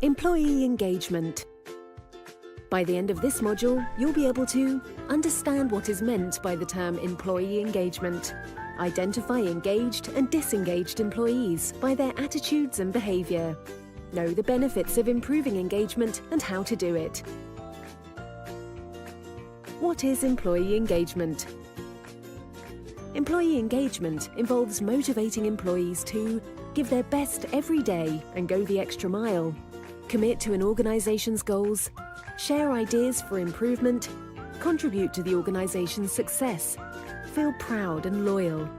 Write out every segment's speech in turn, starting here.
Employee engagement. By the end of this module, you'll be able to understand what is meant by the term employee engagement, identify engaged and disengaged employees by their attitudes and behaviour, know the benefits of improving engagement and how to do it. What is employee engagement? Employee engagement involves motivating employees to give their best every day and go the extra mile, commit to an organisation's goals, share ideas for improvement, contribute to the organisation's success, feel proud and loyal,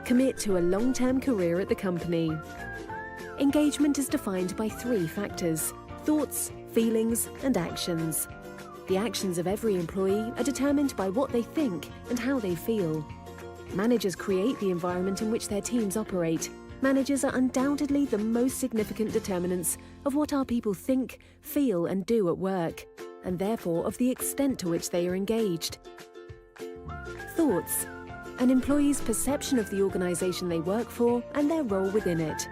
commit to a long-term career at the company. Engagement is defined by 3 factors: thoughts, feelings and actions. The actions of every employee are determined by what they think and how they feel. Managers create the environment in which their teams operate. Managers are undoubtedly the most significant determinants of what our people think, feel and do at work, and therefore of the extent to which they are engaged. Thoughts. An employee's perception of the organisation they work for and their role within it.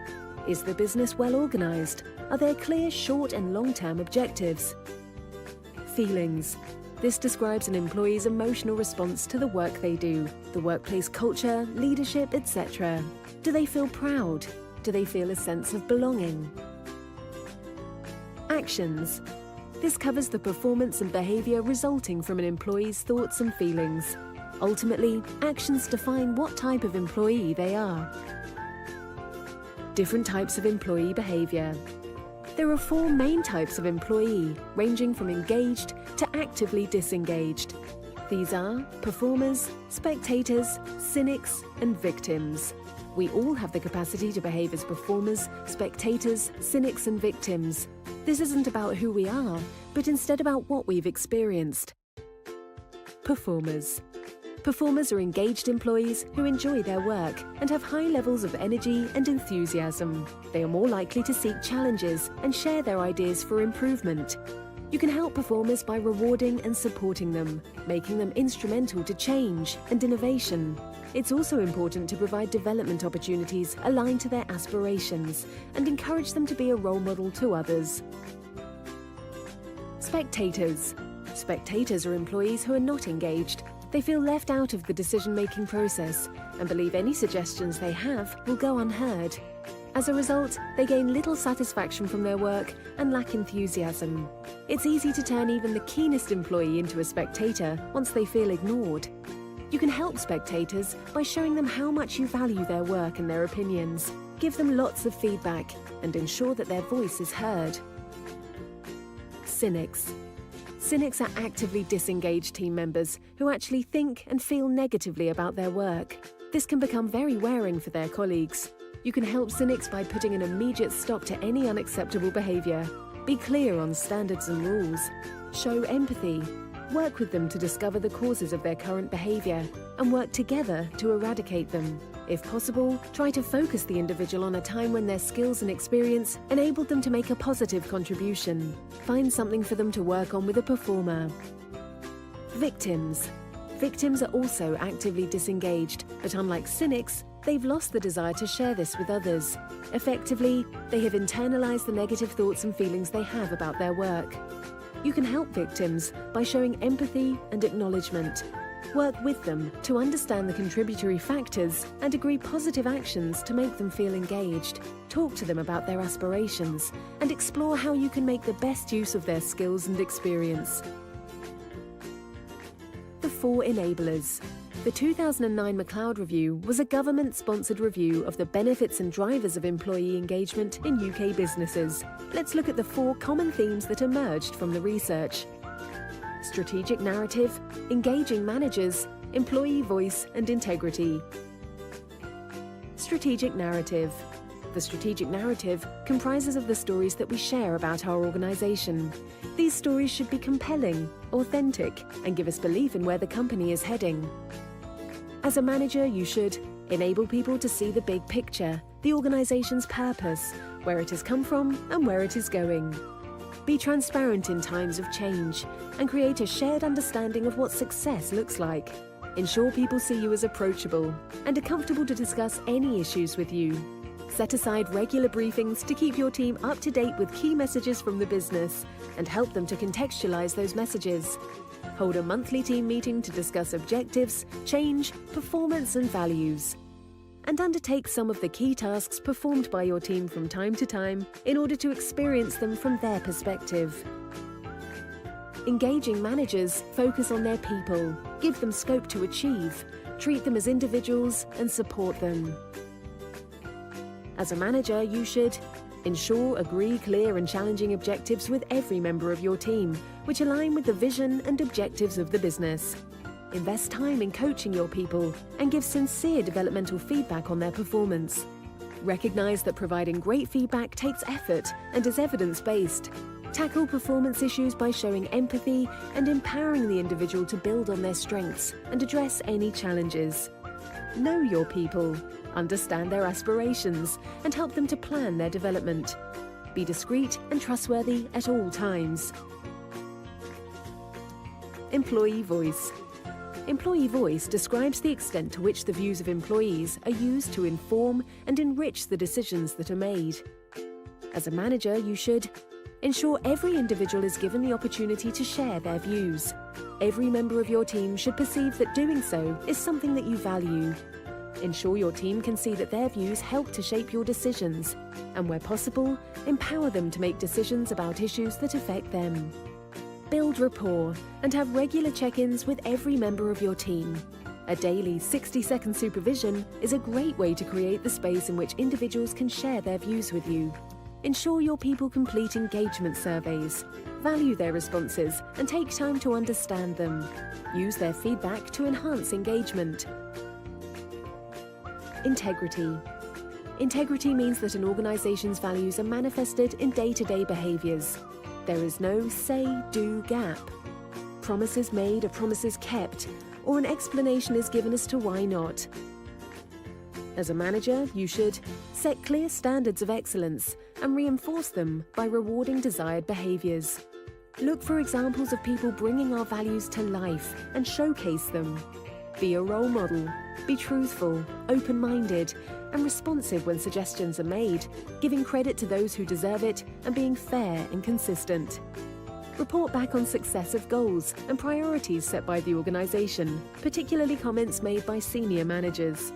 Is the business well organised? Are there clear short and long-term objectives? Feelings. This describes an employee's emotional response to the work they do, the workplace culture, leadership, etc. Do they feel proud? Do they feel a sense of belonging? Actions. This covers the performance and behaviour resulting from an employee's thoughts and feelings. Ultimately, actions define what type of employee they are. Different types of employee behaviour. There are 4 main types of employee, ranging from engaged to actively disengaged. These are performers, spectators, cynics, and victims. We all have the capacity to behave as performers, spectators, cynics, and victims. This isn't about who we are, but instead about what we've experienced. Performers. Performers are engaged employees who enjoy their work and have high levels of energy and enthusiasm. They are more likely to seek challenges and share their ideas for improvement. You can help performers by rewarding and supporting them, making them instrumental to change and innovation. It's also important to provide development opportunities aligned to their aspirations and encourage them to be a role model to others. Spectators. Spectators are employees who are not engaged. They feel left out of the decision-making process and believe any suggestions they have will go unheard. As a result, they gain little satisfaction from their work and lack enthusiasm. It's easy to turn even the keenest employee into a spectator once they feel ignored. You can help spectators by showing them how much you value their work and their opinions. Give them lots of feedback and ensure that their voice is heard. Cynics. Cynics are actively disengaged team members who actually think and feel negatively about their work. This can become very wearing for their colleagues. You can help cynics by putting an immediate stop to any unacceptable behaviour. Be clear on standards and rules. Show empathy. Work with them to discover the causes of their current behaviour and work together to eradicate them. If possible, try to focus the individual on a time when their skills and experience enabled them to make a positive contribution. Find something for them to work on with a performer. Victims. Victims are also actively disengaged, but unlike cynics, they've lost the desire to share this with others. Effectively, they have internalized the negative thoughts and feelings they have about their work. You can help victims by showing empathy and acknowledgement. Work with them to understand the contributory factors and agree positive actions to make them feel engaged. Talk to them about their aspirations and explore how you can make the best use of their skills and experience. The 4 enablers. The 2009 McLeod Review was a government-sponsored review of the benefits and drivers of employee engagement in UK businesses. Let's look at the 4 common themes that emerged from the research. Strategic narrative, engaging managers, employee voice and integrity. Strategic narrative. The strategic narrative comprises of the stories that we share about our organisation. These stories should be compelling, authentic, and give us belief in where the company is heading. As a manager, you should enable people to see the big picture, the organisation's purpose, where it has come from and where it is going. Be transparent in times of change and create a shared understanding of what success looks like. Ensure people see you as approachable and are comfortable to discuss any issues with you. Set aside regular briefings to keep your team up to date with key messages from the business and help them to contextualize those messages. Hold a monthly team meeting to discuss objectives, change, performance and values. And undertake some of the key tasks performed by your team from time to time in order to experience them from their perspective. Engaging managers focus on their people, give them scope to achieve, treat them as individuals and support them. As a manager, you should agree clear and challenging objectives with every member of your team, which align with the vision and objectives of the business. Invest time in coaching your people and give sincere developmental feedback on their performance. Recognize that providing great feedback takes effort and is evidence-based. Tackle performance issues by showing empathy and empowering the individual to build on their strengths and address any challenges. Know your people, understand their aspirations, and help them to plan their development. Be discreet and trustworthy at all times. Employee voice. Employee voice describes the extent to which the views of employees are used to inform and enrich the decisions that are made. As a manager, you should ensure every individual is given the opportunity to share their views. Every member of your team should perceive that doing so is something that you value. Ensure your team can see that their views help to shape your decisions, and where possible, empower them to make decisions about issues that affect them. Build rapport and have regular check-ins with every member of your team. A daily 60-second supervision is a great way to create the space in which individuals can share their views with you. Ensure your people complete engagement surveys. Value their responses and take time to understand them. Use their feedback to enhance engagement. Integrity. Integrity means that an organization's values are manifested in day-to-day behaviors. There is no say-do gap. Promises made are promises kept, or an explanation is given as to why not. As a manager, you should set clear standards of excellence and reinforce them by rewarding desired behaviors. Look for examples of people bringing our values to life and showcase them. Be a role model. Be truthful, open-minded, and responsive when suggestions are made, giving credit to those who deserve it and being fair and consistent. Report back on success of goals and priorities set by the organization, particularly comments made by senior managers.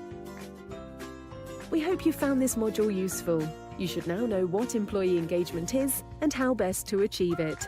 We hope you found this module useful. You should now know what employee engagement is and how best to achieve it.